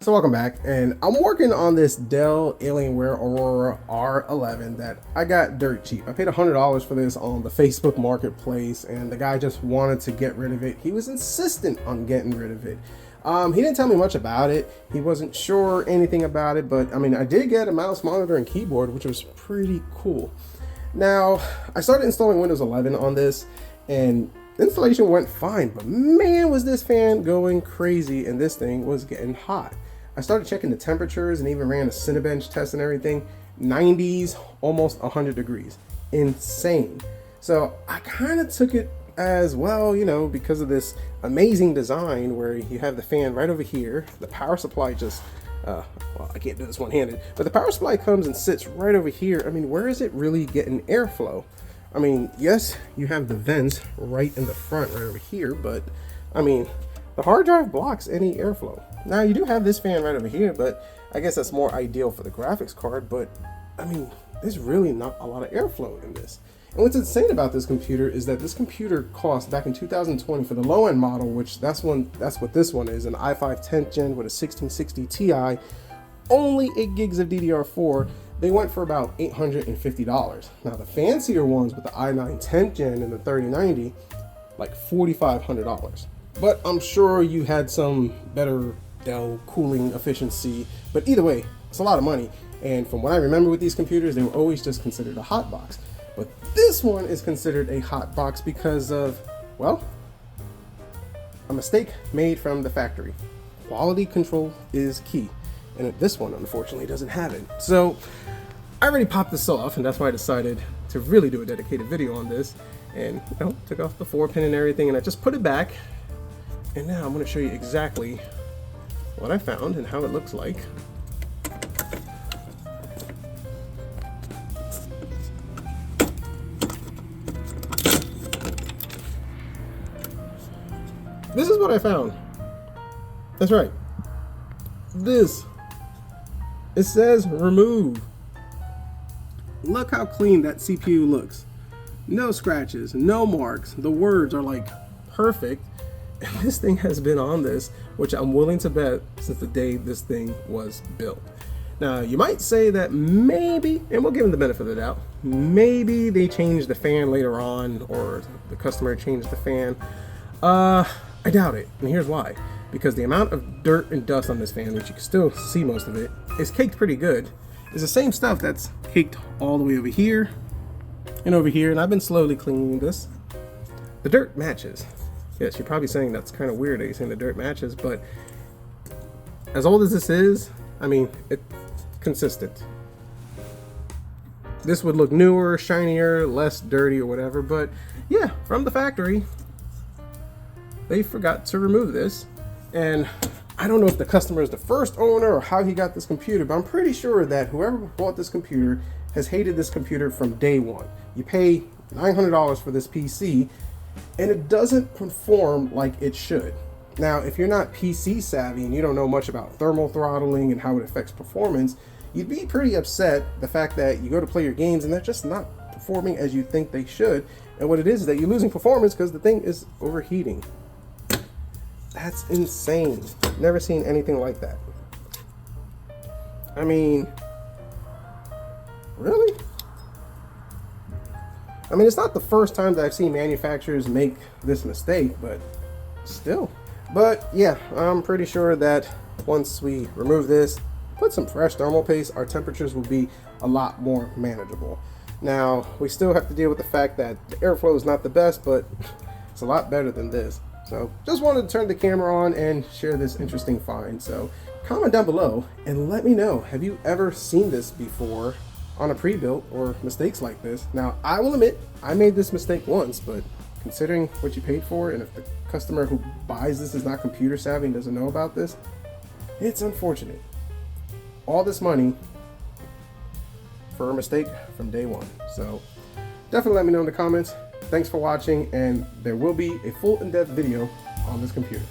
So welcome back, and I'm working on this Dell Alienware Aurora R11 that I got dirt cheap. I paid $100 for this on the Facebook Marketplace, and the guy just wanted to get rid of it. He was insistent on getting rid of it. He didn't tell me much about it. He wasn't sure anything about it, but I mean, I did get a mouse, monitor, and keyboard, which was pretty cool. Now, I started installing Windows 11 on this, and installation went fine, but man, was this fan going crazy, and this thing was getting hot. I started checking the temperatures and even ran a Cinebench test and everything. 90s, almost 100 degrees. Insane. So I kind of took it as well, you know, because of this amazing design where you have the fan right over here. The power supply just, well, I can't do this one-handed, but the power supply comes and sits right over here. I mean, where is it really getting airflow? I mean, yes, you have the vents right in the front, right over here, but I mean, the hard drive blocks any airflow. Now, you do have this fan right over here, but I guess that's more ideal for the graphics card, but I mean, there's really not a lot of airflow in this. And what's insane about this computer is that this computer cost back in 2020 for the low-end model, which that's what this one is, an i5 10th gen with a 1660 Ti, only 8 gigs of DDR4. They went for about $850. Now the fancier ones with the i9 10th gen and the 3090, like $4,500. But I'm sure you had some better Dell cooling efficiency. But either way, it's a lot of money. And from what I remember with these computers, they were always just considered a hot box. But this one is considered a hot box because of, well, a mistake made from the factory. Quality control is key. And this one, unfortunately, doesn't have it. So I already popped this off, and that's why I decided to really do a dedicated video on this. And, you know, took off the 4-pin and everything, and I just put it back. And now I'm going to show you exactly what I found and how it looks like. This is what I found. That's right. This. It says remove. Look how clean that CPU looks. No scratches, no marks. The words are like perfect. And this thing has been on this, which I'm willing to bet, since the day this thing was built. Now, you might say that maybe, and we'll give them the benefit of the doubt, maybe they changed the fan later on, or the customer changed the fan. I doubt it, and here's why. Because the amount of dirt and dust on this fan, which you can still see most of it, is caked pretty good. It's the same stuff that's caked all the way over here and over here, and I've been slowly cleaning this. The dirt matches. Yes, you're probably saying that's kind of weird that you're saying the dirt matches, but as old as this is, I mean, it's consistent. This would look newer, shinier, less dirty or whatever, but yeah, from the factory, they forgot to remove this. And I don't know if the customer is the first owner or how he got this computer, but I'm pretty sure that whoever bought this computer has hated this computer from day one. You pay $900 for this PC, and it doesn't perform like it should. Now, if you're not PC savvy and you don't know much about thermal throttling and how it affects performance, you'd be pretty upset the fact that you go to play your games and they're just not performing as you think they should. And what it is that you're losing performance because the thing is overheating. That's insane. Never seen anything like that. I mean, really? I mean, it's not the first time that I've seen manufacturers make this mistake, but still. But yeah, I'm pretty sure that once we remove this, put some fresh thermal paste, our temperatures will be a lot more manageable. Now, we still have to deal with the fact that the airflow is not the best, but it's a lot better than this. So just wanted to turn the camera on and share this interesting find. So comment down below and let me know, have you ever seen this before on a pre-built or mistakes like this? Now, I will admit, I made this mistake once, but considering what you paid for, and if the customer who buys this is not computer savvy and doesn't know about this, it's unfortunate. All this money for a mistake from day one. So definitely let me know in the comments. Thanks for watching, and there will be a full in-depth video on this computer.